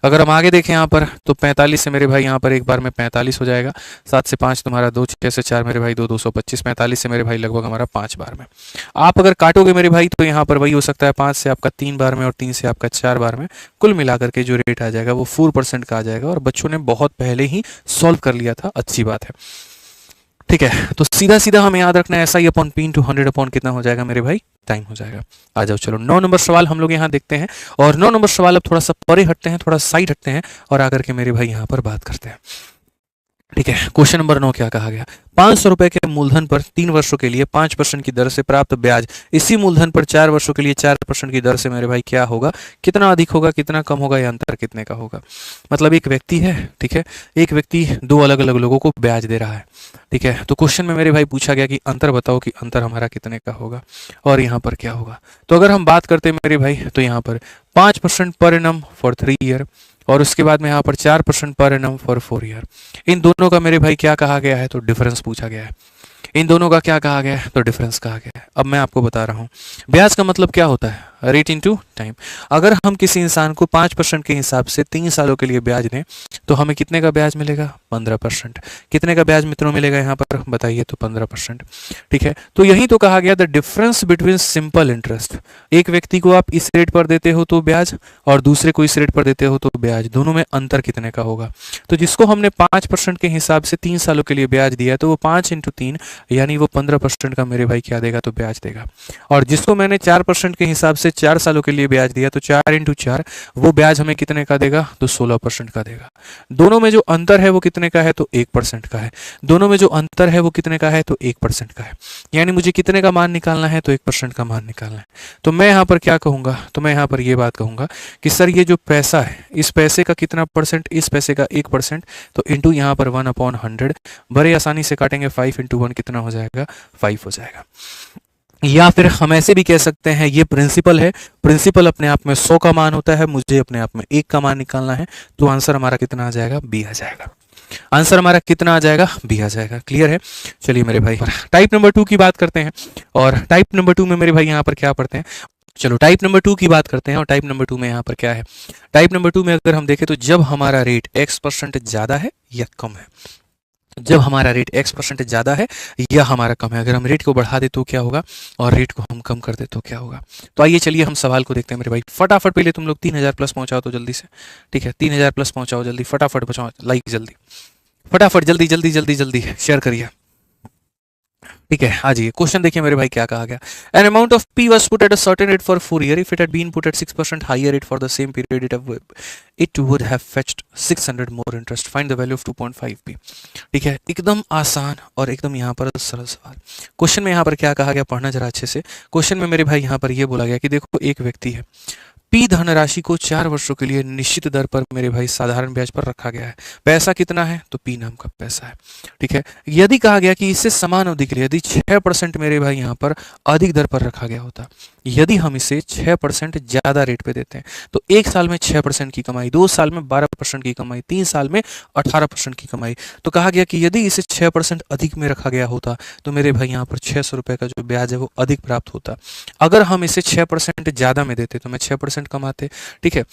अगर हम आगे देखें यहाँ पर तो 45 से मेरे भाई यहाँ पर एक बार में 45 हो जाएगा, 7 से 5 तुम्हारा 2, 6 से 4 मेरे भाई 2, 225, 45 से मेरे भाई लगभग हमारा 5 बार में। आप अगर काटोगे मेरे भाई तो यहाँ पर वही हो सकता है, 5 से आपका 3 बार में और 3 से आपका 4 बार में, कुल मिलाकर के जो रेट आ जाएगा वो 4% का आ जाएगा। और बच्चों ने बहुत पहले ही सॉल्व कर लिया था, अच्छी बात है। ठीक है, तो सीधा सीधा हमें याद रखना है ऐसा ही अपॉन पी इंटू 100 अपॉन कितना हो जाएगा मेरे भाई, टाइम हो जाएगा। आ जाओ चलो 9 नंबर सवाल हम लोग यहाँ देखते हैं, और 9 नंबर सवाल अब थोड़ा सा परे हटते हैं, थोड़ा साइड हटते हैं और आकर के मेरे भाई यहाँ पर बात करते हैं। ठीक है। क्वेश्चन नंबर 9 क्या कहा गया, 500 रुपए के मूलधन पर 3 वर्षों के लिए 5% की दर से प्राप्त ब्याज इसी मूलधन पर 4 वर्षों के लिए 4% की दर से मेरे भाई क्या होगा, कितना अधिक होगा, कितना कम होगा, या अंतर कितने का होगा। मतलब एक व्यक्ति है, ठीक है, एक व्यक्ति दो अलग अलग लोगों को ब्याज दे रहा है, ठीक है। तो क्वेश्चन में मेरे भाई पूछा गया कि अंतर बताओ कि अंतर हमारा कितने का होगा और यहाँ पर क्या होगा। तो अगर हम बात करते हैं मेरे भाई, तो यहाँ पर 5% पर एनम फॉर 3 ईयर और उसके बाद में यहाँ पर 4% पर एनम फॉर 4 ईयर। इन दोनों का मेरे भाई क्या कहा गया है, तो डिफरेंस पूछा गया है। इन दोनों का क्या कहा गया है, तो डिफरेंस कहा गया है। अब मैं आपको बता रहा हूँ ब्याज का मतलब क्या होता है, रेट इनटू टाइम। अगर हम किसी इंसान को 5% के हिसाब से 3 सालों के लिए ब्याज दें तो हमें कितने का ब्याज मिलेगा, 15%। कितने का ब्याज मित्रों मिलेगा यहाँ पर बताइए, तो 15%। ठीक है, तो यही तो कहा गया the difference between simple interest. एक व्यक्ति को आप इस रेट पर देते हो तो ब्याज, और दूसरे को इस रेट पर देते हो तो ब्याज, दोनों में अंतर कितने का होगा। तो जिसको हमने 5% के हिसाब से 3 सालों के लिए ब्याज दिया तो वो 5 × 3 यानी वो 15% का मेरे भाई क्या देगा, तो ब्याज देगा। और जिसको मैंने 4% के हिसाब से 4 सालों के लिए ब्याज दिया तो 4 × 4 वो ब्याज हमें कितने का देगा, तो 16% का देगा। दोनों में जो अंतर है वो कितने का है, तो 1% का है। दोनों में जो अंतर है वो कितने का है, तो 1% का है। यानी मुझे कितने का मान निकालना है, तो 1% का मान निकालना है। तो मैं यहाँ पर क्या कहूँगा, तो मैं यहाँ पर ये बात कहूँगा कि सर ये जो पैसा है, इस पैसे का कितना परसेंट, इस पैसे का 1%, तो इंटू यहाँ पर 1/100। बड़े आसानी से काटेंगे, 5 × 1 कितना हो जाएगा, 5 हो जाएगा। या फिर हम ऐसे भी कह सकते हैं ये प्रिंसिपल है, प्रिंसिपल अपने आप में 100 का मान होता है, मुझे अपने आप में 1 का मान निकालना है, तो आंसर हमारा कितना आ जाएगा, बी आ जाएगा। आंसर हमारा कितना आ जाएगा, बी आ जाएगा। क्लियर है। चलिए मेरे भाई टाइप नंबर 2 की बात करते हैं, और टाइप नंबर 2 में मेरे भाई यहाँ पर क्या पढ़ते हैं, चलो टाइप नंबर 2 की बात करते हैं। और टाइप नंबर 2 में यहाँ पर क्या है, टाइप नंबर 2 में अगर हम देखें तो जब हमारा रेट x% ज्यादा है या कम है, जब हमारा रेट x% ज्यादा है या हमारा कम है, अगर हम रेट को बढ़ा दे तो क्या होगा और रेट को हम कम कर दे तो क्या होगा। तो आइए चलिए हम सवाल को देखते हैं मेरे भाई। फटाफट पहले तुम लोग 3000 प्लस पहुंचाओ तो जल्दी से, ठीक है, 3000 प्लस पहुंचाओ जल्दी, फटाफट पहुंचाओ, लाइक जल्दी, फटाफट जल्दी जल्दी जल्दी जल्दी शेयर करिए। ठीक है, आ जाइए क्वेश्चन देखिए मेरे भाई क्या कहा गया। An amount of P was put at a certain rate for 4 year, if it had been put at 6% higher rate for the same period it would have fetched 600 more interest, find the value of 2.5 P. ठीक है, एकदम आसान और एकदम यहाँ पर सरल सवाल। क्वेश्चन में यहाँ पर क्या कहा गया, पढ़ना जरा अच्छे से। क्वेश्चन में मेरे भाई यहाँ पर ये बोला गया कि देखो एक व्यक्ति है, पी धनराशि को 4 वर्षों के लिए निश्चित दर पर मेरे भाई साधारण ब्याज पर रखा गया है। पैसा कितना है, तो पी नाम का पैसा है। ठीक है, यदि कहा गया कि इससे समान अवधि के लिए यदि 6% मेरे भाई यहाँ पर अधिक दर पर रखा गया होता, यदि हम इसे 6% ज्यादा रेट पे देते हैं तो 1 साल में 6% की कमाई, 2 साल में 12% की कमाई, 3 साल में 18% की कमाई। तो कहा गया कि यदि इसे 6% अधिक में रखा गया होता तो मेरे भाई यहाँ पर 600 रुपए का जो ब्याज है वो अधिक प्राप्त होता। अगर हम इसे 6% ज्यादा में देते तो मैं 6% कमाते। ठीक है,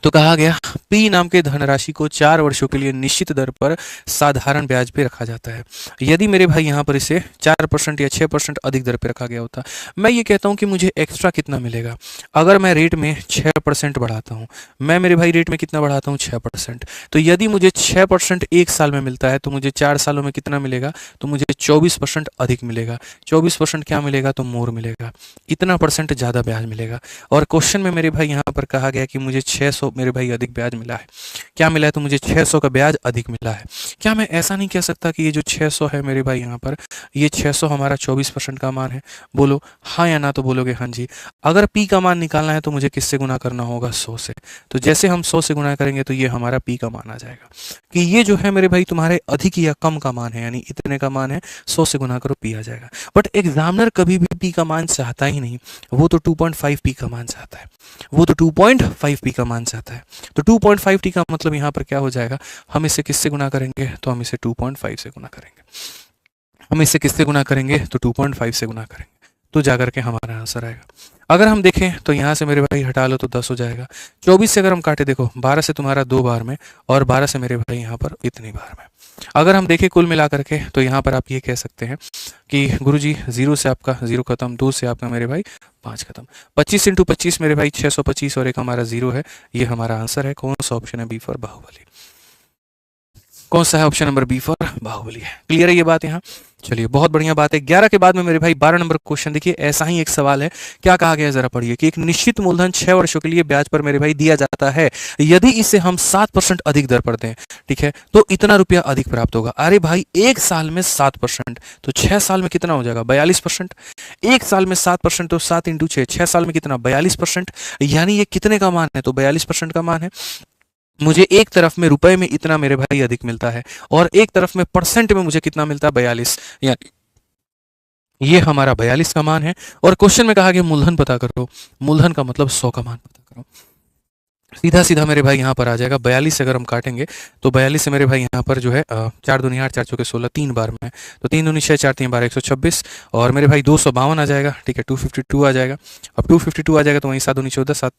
तो कहा गया पी नाम के धनराशि को 4 वर्षों के लिए निश्चित दर पर साधारण ब्याज पे रखा जाता है। यदि मेरे भाई यहाँ पर इसे 4% या 6% अधिक दर पे रखा गया होता, मैं ये कहता हूँ कि मुझे एक्स्ट्रा कितना मिलेगा। अगर मैं रेट में 6% बढ़ाता हूँ, मैं मेरे भाई रेट में कितना बढ़ाता हूँ, 6%, तो यदि मुझे 6% 1 साल में मिलता है तो मुझे 4 सालों में कितना मिलेगा, तो मुझे 24% अधिक मिलेगा। 24% क्या मिलेगा, तो मोर मिलेगा, इतना परसेंट ज़्यादा ब्याज मिलेगा। और क्वेश्चन में मेरे भाई यहाँ पर कहा गया कि मुझे 600 मेरे भाई अधिक ब्याज मिला है। क्या मिला है, तो मुझे 600 का ब्याज अधिक मिला है। क्या मैं ऐसा नहीं कह सकता कि ये जो 600 है मेरे भाई यहाँ पर, ये 600 हमारा 24% का मान है। बोलो हाँ या ना, तो बोलोगे हाँ जी। अगर पी का मान निकालना है तो मुझे किससे गुना करना होगा, 100 से। तो जैसे हम 100 से गुना करेंगे तो ये हमारा पी का मान आ जाएगा कि ये जो है मेरे भाई तुम्हारे अधिक या कम का मान है, यानी इतने का मान है, 100 से गुना करो, पी आ जाएगा। बट एग्जामिनर कभी भी पी का मान चाहता ही नहीं, वो तो 2.5 पी का मान चाहता है, वो तो 2.5 पी का मान चाहता है। तो 2.5 टी का मतलब यहाँ पर क्या हो जाएगा, हम इसे किससे गुना करेंगे, तो हम इसे 2.5 से गुना करेंगे। हम इसे किससे गुना करेंगे, तो 2.5 से गुना करेंगे, तो जाकर के हमारा आंसर आएगा। अगर हम देखें तो यहाँ से मेरे भाई हटा लो तो 10 हो जाएगा। 24 से अगर हम काटे, देखो 12 से तुम्हारा 2 बार में और 12 से मेरे भाई यहाँ पर इतनी बार में। अगर हम देखें कुल मिला करके तो यहाँ पर आप ये कह सकते हैं कि गुरुजी 0 से आपका 0 खत्म, 2 से आपका मेरे भाई 5 खत्म, 25 × 25 मेरे भाई 625 और एक हमारा 0 है। ये हमारा आंसर है। कौन सा ऑप्शन है, बी फॉर बाहुबली। कौन सा है, option number B for Baahubali है। क्लियर है ये बात यहाँ। चलिए, बहुत बढ़िया बात है। 11 के बाद में मेरे भाई 12 नंबर क्वेश्चन देखिए, ऐसा ही एक सवाल है। क्या कहा गया है जरा पढ़िए कि एक निश्चित मूलधन 6 वर्षों के लिए ब्याज पर मेरे भाई दिया जाता है, यदि इसे हम 7% अधिक दर पर दें, ठीक है, तो इतना रुपया अधिक प्राप्त होगा। अरे भाई, एक साल में 7%, तो 6 साल में कितना हो जाएगा? 42%। एक साल में 7%, तो 7 इंटू 6, 6 साल में कितना? 42%। यानी ये कितने का मान है? तो 42% का मान है। मुझे एक तरफ में रुपए में इतना मेरे भाई अधिक मिलता है, और एक तरफ में परसेंट में मुझे कितना मिलता है? 42। यानी ये हमारा 42 का मान है। और क्वेश्चन में कहा गया मूलधन पता करो। मूलधन का मतलब 100 का मान पता करो। सीधा सीधा मेरे भाई यहाँ पर आ जाएगा 42 से अगर हम काटेंगे तो 42 से मेरे भाई यहाँ पर जो है 4 दूनी 8, 4 चौके 16, 3 बार में, तो 3 दूनी 6, 4 3 12, 126, और मेरे भाई 252 आ जाएगा, ठीक है, 252 आ जाएगा। अब 252 आ जाएगा तो वहीं 7 दूनी 14, 7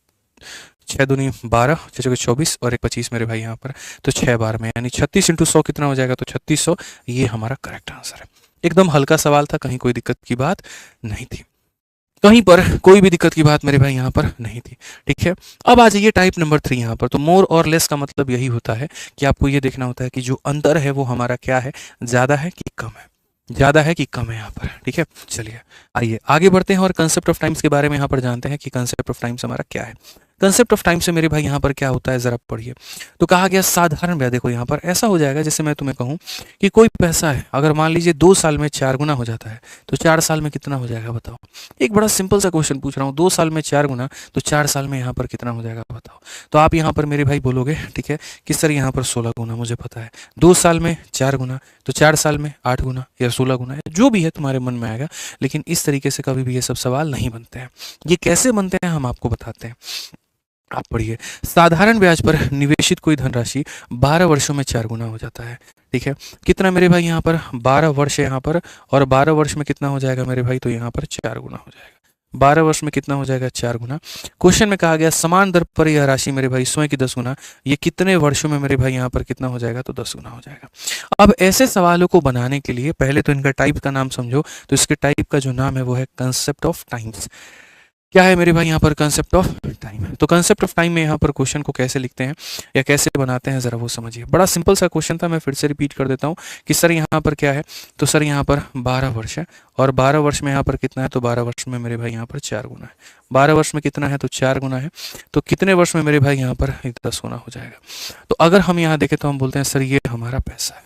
6 दूनी 12, 6 चौके 24 और एक 25 मेरे भाई यहाँ पर, तो 6 बार में, यानी 36 इंटू 100 कितना हो जाएगा? तो 3600। ये हमारा करेक्ट आंसर है। एकदम हल्का सवाल था, कहीं कोई दिक्कत की बात नहीं थी, कहीं पर कोई भी दिक्कत की बात मेरे भाई यहाँ पर नहीं थी, ठीक है। अब आ जाइए टाइप नंबर 3 यहाँ पर। तो मोर और लेस का मतलब यही होता है कि आपको ये देखना होता है कि जो अंतर है वो हमारा क्या है, ज़्यादा है कि कम है, ज़्यादा है कि कम है यहाँ पर, ठीक है। चलिए आइए आगे बढ़ते हैं और कंसेप्ट ऑफ टाइम्स के बारे में यहाँ पर जानते हैं कि कंसेप्ट ऑफ टाइम्स हमारा क्या है। कंसेप्ट ऑफ टाइम से मेरे भाई यहाँ पर क्या होता है जरा पढ़िए। तो कहा गया साधारण ब्याज। देखो यहाँ पर ऐसा हो जाएगा जैसे मैं तुम्हें कहूँ कि कोई पैसा है, अगर मान लीजिए 2 साल में 4 गुना हो जाता है, तो 4 साल में कितना हो जाएगा बताओ। एक बड़ा सिंपल सा क्वेश्चन पूछ रहा हूँ, 2 साल में 4 गुना, तो 4 साल में यहाँ पर कितना हो जाएगा बताओ। तो आप यहाँ पर मेरे भाई बोलोगे, ठीक है, कि सर यहाँ पर 16 गुना मुझे पता है। 2 साल में 4 गुना, तो 4 साल में 8 गुना या 16 गुना, जो भी है तुम्हारे मन में आएगा। लेकिन इस तरीके से कभी भी ये सब सवाल नहीं बनते हैं। ये कैसे बनते हैं हम आपको बताते हैं, आप पढ़िए। साधारण ब्याज पर निवेशित कोई धनराशि 12 वर्षों में 4 गुना हो जाता है, ठीक है। कितना मेरे भाई यहाँ पर? 12 वर्ष है यहाँ पर, और 12 वर्ष में कितना हो जाएगा मेरे भाई? तो यहाँ पर 4 गुना हो जाएगा। 12 वर्ष में कितना हो जाएगा? 4 गुना। क्वेश्चन में कहा गया समान दर पर यह राशि मेरे भाई स्वयं की 10 गुना, ये कितने वर्षों में मेरे भाई यहाँ पर कितना हो जाएगा? तो 10 गुना हो जाएगा। अब ऐसे सवालों को बनाने के लिए पहले तो इनका टाइप का नाम समझो। तो इसके टाइप का जो नाम है वो है कंसेप्ट ऑफ टाइम्स। क्या है मेरे भाई यहाँ पर? Concept of time. तो कंसेप्ट ऑफ टाइम में यहाँ पर क्वेश्चन को कैसे लिखते हैं या कैसे बनाते हैं जरा वो समझिए। बड़ा सिंपल सा क्वेश्चन था, मैं फिर से रिपीट कर देता हूँ कि सर यहाँ पर क्या है। तो सर यहाँ पर 12 वर्ष है, और 12 वर्ष में यहाँ पर कितना है? तो 12 वर्ष में मेरे भाई यहाँ पर 4 गुना है। 12 वर्ष में कितना है? तो 4 गुना है। तो कितने वर्ष में मेरे भाई यहाँ पर 10 गुना हो जाएगा। तो अगर हम यहाँ देखें तो हम बोलते हैं सर ये हमारा पैसा है,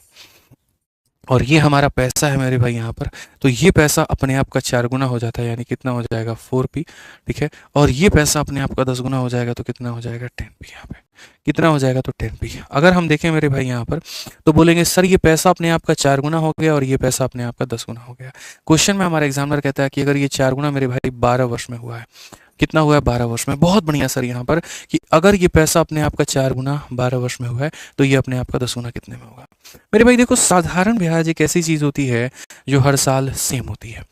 और ये हमारा पैसा है मेरे भाई यहाँ पर। तो ये पैसा अपने आप का 4 गुना हो जाता है, यानी कितना हो जाएगा? 4p, ठीक है। और ये पैसा अपने आप का 10 गुना हो जाएगा, तो कितना हो जाएगा? 10p। यहाँ पे कितना हो जाएगा? तो 10p। अगर हम देखें मेरे भाई यहाँ पर तो बोलेंगे सर ये पैसा अपने आप का 4 गुना हो गया, और ये पैसा अपने आप का 10 गुना हो गया। क्वेश्चन में हमारा एग्जामिनर कहता है कि अगर ये 4 गुना मेरे भाई 12 वर्ष में हुआ है, कितना हुआ है? 12 वर्ष में। बहुत बढ़िया सर यहाँ पर कि अगर ये पैसा अपने आप का 4 गुना 12 वर्ष में हुआ है, तो ये अपने आप का 10 गुना कितने में होगा? मेरे भाई देखो, साधारण ब्याज एक ऐसी चीज होती है जो हर साल सेम होती है।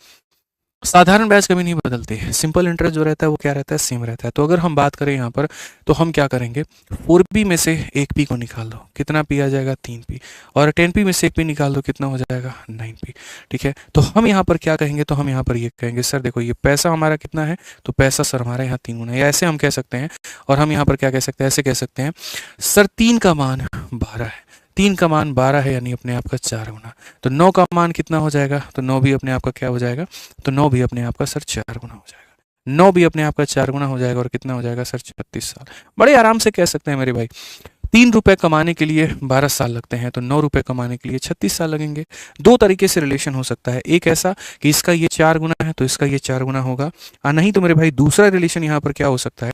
साधारण ब्याज कभी नहीं बदलती है। सिंपल इंटरेस्ट जो रहता है वो क्या रहता है? सेम रहता है। तो अगर हम बात करें यहाँ पर तो हम क्या करेंगे? 4p में से 1p को निकाल दो, कितना p आ जाएगा? 3p। और 10p में से 1p निकाल दो, कितना हो जाएगा? 9p, ठीक है। तो हम यहाँ पर क्या कहेंगे? तो हम यहाँ पर ये कहेंगे सर देखो ये पैसा हमारा कितना है? तो पैसा सर हमारे यहाँ 3 गुना है, या ऐसे हम कह सकते हैं। और हम यहाँ पर क्या कह सकते हैं? ऐसे कह सकते हैं सर 3 का मान 12 है, 3 का मान 12 है, यानी अपने आप का 4 गुना। तो 9 का मान कितना हो जाएगा? तो 9 भी अपने आप का क्या हो जाएगा? तो 9 भी अपने आप का सर 4 गुना हो जाएगा। 9 भी अपने आप का 4 गुना हो जाएगा, और कितना हो जाएगा सर? 36 साल। बड़े आराम से कह सकते हैं मेरे भाई। 3 रुपए कमाने के लिए 12 साल लगते हैं, तो 9 रुपए कमाने के लिए 36 साल लगेंगे। दो तरीके से रिलेशन हो सकता है, एक ऐसा कि इसका ये 4 गुना है तो इसका ये 4 गुना होगा, और नहीं तो मेरे भाई दूसरा रिलेशन यहाँ पर क्या हो सकता है?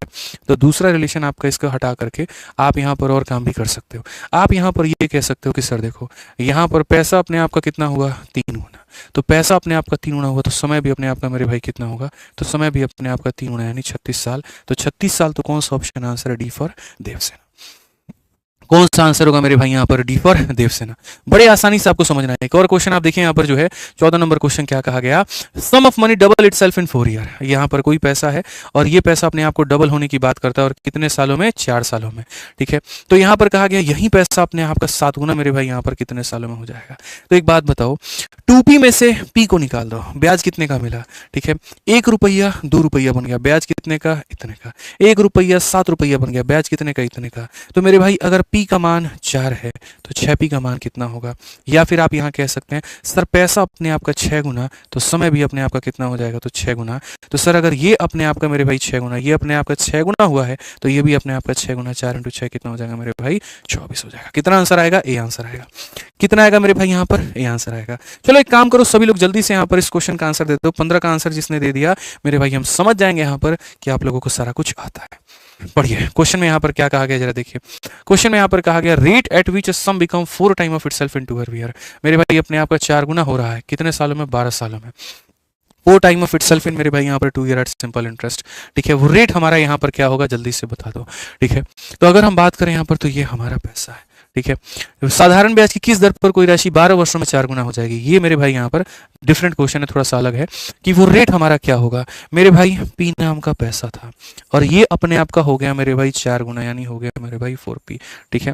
तो दूसरा रिलेशन आपका इसका हटा करके आप यहाँ पर और काम भी कर सकते हो। आप यहाँ पर ये कह सकते हो कि सर देखो यहाँ पर पैसा अपने आप का कितना हुआ? 3 गुना। तो पैसा अपने आप का 3 गुना हुआ, तो समय भी अपने आप का मेरे भाई कितना होगा? तो समय भी अपने आप का 3 गुना, यानी 36 साल। तो 36 साल, तो कौन सा ऑप्शन आंसर है? D for Devsena. कौन सा आंसर होगा मेरे भाई यहाँ पर? D for Devsena. बड़े आसानी से आपको समझना है। एक और क्वेश्चन आप देखिए यहाँ पर जो है 14 नंबर क्वेश्चन क्या कहा गया? Sum of money double itself in 4 year. यहाँ पर कोई पैसा है और ये पैसा अपने आप को डबल होने की बात करता है, और कितने सालों में? 4 सालों में, ठीक है। तो यहाँ पर कहा गया यही पैसा अपने आप का 7 गुना मेरे भाई यहाँ पर कितने सालों में हो जाएगा? तो एक बात बताओ, 2p में से p को निकाल दो, ब्याज कितने का मिला? ठीक है, 1 रुपया 2 रुपया बन गया, ब्याज कितने का? इतने का। 1 रुपया 7 रुपया बन गया, ब्याज कितने का? इतने का। तो मेरे भाई अगर पी का मान 4 है तो 6p का मान कितना होगा। या फिर आप यहाँ कह सकते हैं सर पैसा अपने आप का 6 गुना तो समय भी अपने आप का कितना हो जाएगा, तो 6 गुना। तो सर अगर ये अपने आप का मेरे भाई 6 गुना, ये अपने आप का 6 गुना हुआ है तो ये भी अपने आप का 6 गुना, 4 × 6 कितना हो जाएगा मेरे भाई, 24 हो जाएगा। कितना आंसर आएगा, ए आंसर आएगा। कितना आएगा मेरे भाई यहाँ पर, ए आंसर आएगा। चलो एक काम करो सभी लोग जल्दी से यहाँ पर इस क्वेश्चन का आंसर दे दो। 15 का आंसर जिसने दे दिया मेरे भाई, हम समझ जाएंगे यहाँ पर कि आप लोगों को सारा कुछ आता है। पढ़िए क्वेश्चन में यहाँ पर क्या कहा गया, जरा देखिए। क्वेश्चन में यहाँ पर कहा गया rate at which sum become 4 time of itself in 2 year. मेरे भाई अपने आप का 4 गुना हो रहा है, कितने सालों में, 12 सालों में। 4 टाइम ऑफ इटसेल्फ इन मेरे भाई यहाँ पर 2 ईयर एट सिंपल इंटरेस्ट। ठीक है, वो रेट हमारा यहाँ पर क्या होगा, जल्दी से बता दो। ठीक है, तो अगर हम बात करें यहाँ पर तो ये हमारा पैसा है। ठीक है, तो साधारण ब्याज की किस दर पर कोई राशि 12 वर्षों में 4 गुना हो जाएगी। ये मेरे भाई यहाँ पर डिफरेंट क्वेश्चन है, थोड़ा सा अलग है कि वो रेट हमारा क्या होगा। मेरे भाई पी नाम का पैसा था और ये अपने आप का हो गया मेरे भाई 4 गुना, यानी हो गया मेरे भाई 4p। ठीक है,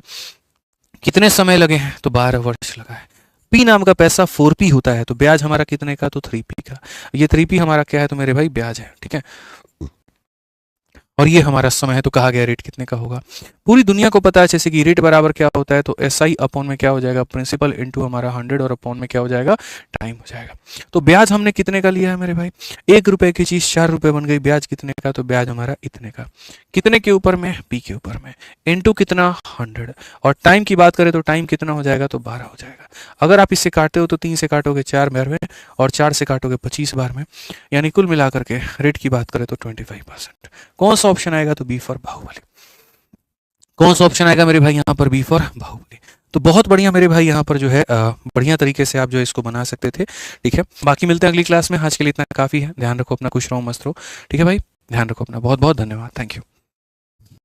कितने समय लगे हैं, तो 12 वर्ष लगा है। पी नाम का पैसा 4p होता है तो ब्याज हमारा कितने का, तो 3p का। ये 3p हमारा क्या है, तो मेरे भाई ब्याज है। ठीक है, और ये हमारा समय है तो कहा गया रेट कितने का होगा। पूरी दुनिया को पता है जैसे कि रेट बराबर क्या होता है, तो SI अपॉन में क्या हो जाएगा, प्रिंसिपल इनटू हमारा 100 और अपॉन में क्या हो जाएगा, टाइम हो जाएगा। तो ब्याज हमने कितने का लिया है मेरे भाई, 1 रुपए की चीज 4 रुपए बन गई। ब्याज कितने का, तो ब्याज हमारा इतने का। कितने के ऊपर में, P के ऊपर में, इनटू कितना, 100। और टाइम की बात करें तो टाइम कितना हो जाएगा, तो 12 हो जाएगा। अगर आप इससे काटते हो तो 3 से काटोगे 4 बार में और 4 से काटोगे 25 बार में, यानी कुल मिलाकर के रेट की बात करें तो 25%। कौन सा ऑप्शन आएगा, तो बी फॉर बाहुबली। कौन सा ऑप्शन आएगा मेरे भाई यहाँ पर, बी फॉर बाहुबली। तो बहुत बढ़िया मेरे भाई यहाँ पर जो है बढ़िया तरीके से आप जो इसको बना सकते थे। ठीक है, बाकी मिलते हैं अगली क्लास में। आज के लिए इतना काफ़ी है। ध्यान रखो अपना, खुश रहो, मस्त रहो। ठीक है भाई, ध्यान रखो अपना। बहुत बहुत धन्यवाद, थैंक यू।